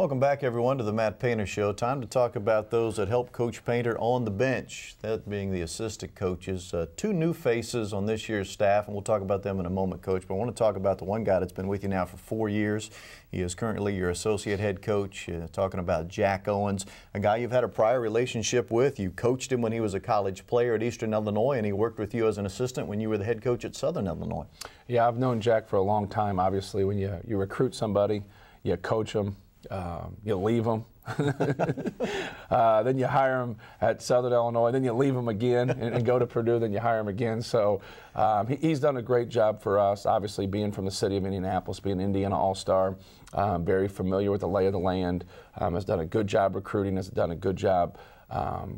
Welcome back, everyone, to the Matt Paitner Show. Time to talk about those that help Coach Painter on the bench, that being the assistant coaches. Two new faces on this year's staff, and we'll talk about them in a moment, Coach. But I want to talk about the one guy that's been with you now for 4 years. He is currently your associate head coach, talking about Jack Owens, a guy you've had a prior relationship with. You coached him when he was a college player at Eastern Illinois, and he worked with you as an assistant when you were the head coach at Southern Illinois. Yeah, I've known Jack for a long time. Obviously, when you recruit somebody, you coach them. You leave them, then you hire them at Southern Illinois, then you leave them again and go to Purdue, then you hire them again. So he's done a great job for us, obviously being from the city of Indianapolis, being an Indiana All-Star, very familiar with the lay of the land, has done a good job recruiting, has done a good job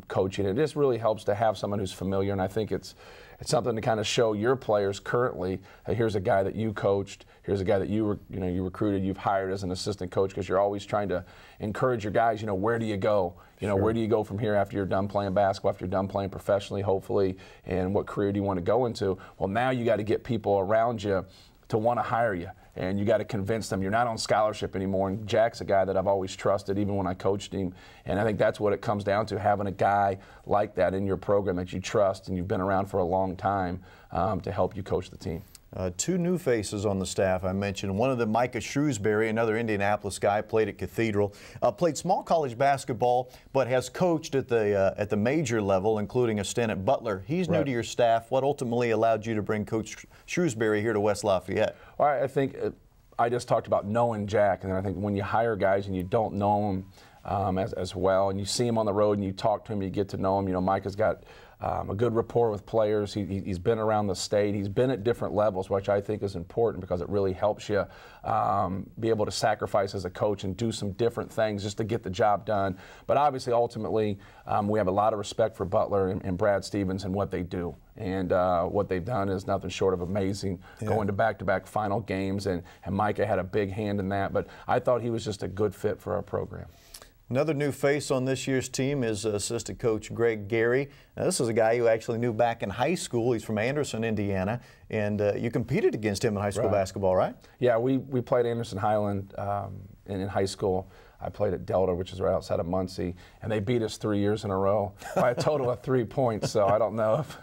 coaching. It just really helps to have someone who's familiar, and I think it's something to kind of show your players currently, hey, here's a guy that you coached, here's a guy that you recruited, you've hired as an assistant coach, because you're always trying to encourage your guys, where do you go? Sure. Where do you go from here after you're done playing basketball, after you're done playing professionally, hopefully, and what career do you want to go into? Well, now you got to get people around you to want to hire you, and you got to convince them you're not on scholarship anymore. And Jack's a guy that I've always trusted, even when I coached him. And I think that's what it comes down to, having a guy like that in your program that you trust and you've been around for a long time to help you coach the team. Two new faces on the staff I mentioned. One of them, Micah Shrewsbury, another Indianapolis guy, played at Cathedral, played small college basketball, but has coached at the major level, including a stint at Butler. He's new to your staff. What ultimately allowed you to bring Coach Shrewsbury here to West Lafayette? Well, I think I just talked about knowing Jack, and I think when you hire guys and you don't know them as well, and you see him on the road and you talk to him, you get to know him. Micah's got a good rapport with players. He's been around the state. He's been at different levels, which I think is important because it really helps you be able to sacrifice as a coach and do some different things just to get the job done. But obviously, ultimately, we have a lot of respect for Butler and Brad Stevens and what they do. And what they've done is nothing short of amazing, going to back-to-back final games, and Micah had a big hand in that. But I thought he was just a good fit for our program. Another new face on this year's team is assistant coach Greg Gary. Now, this is a guy you actually knew back in high school. He's from Anderson, Indiana, and you competed against him in high school basketball, right? Yeah, we played Anderson Highland in high school. I played at Delta, which is right outside of Muncie, and they beat us 3 years in a row by a total of 3 points, so I don't know if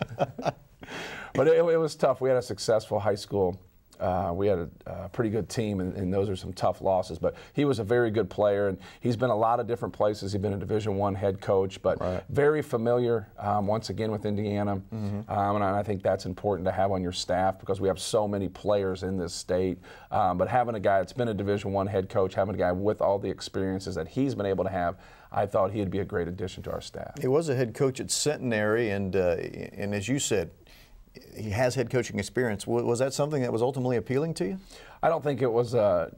but it was tough. We had a successful high school. We had a pretty good team, and those are some tough losses. But he was a very good player, and he's been a lot of different places. He's been a Division I head coach, but very familiar, once again, with Indiana. And I think that's important to have on your staff because we have so many players in this state. But having a guy that's been a Division I head coach, having a guy with all the experiences that he's been able to have, I thought he'd be a great addition to our staff. He was a head coach at Centenary, and as you said, he has head coaching experience. Was that something that was ultimately appealing to you? I don't think it was the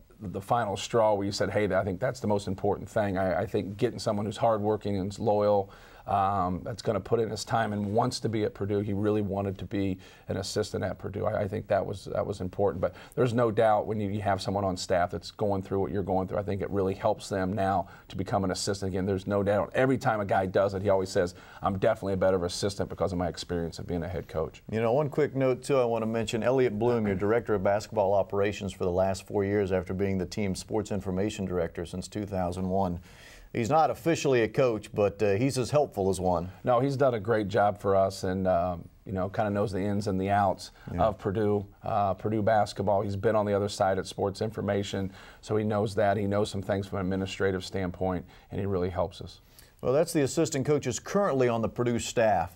final straw where you said, hey, I think that's the most important thing. I think getting someone who's hardworking and is loyal, that's going to put in his time and wants to be at Purdue. He really wanted to be an assistant at Purdue. I think that was important. But there's no doubt when you have someone on staff that's going through what you're going through, I think it really helps them now to become an assistant again. There's no doubt. Every time a guy does it, he always says, I'm definitely a better assistant because of my experience of being a head coach. One quick note, too, I want to mention Elliott Bloom, your director of basketball operations for the last 4 years after being the team's sports information director since 2001. He's not officially a coach, but he's as helpful as one. No, he's done a great job for us, and kind of knows the ins and the outs of Purdue basketball. He's been on the other side at sports information, so he knows that. He knows some things from an administrative standpoint, and he really helps us. Well, that's the assistant coaches currently on the Purdue staff.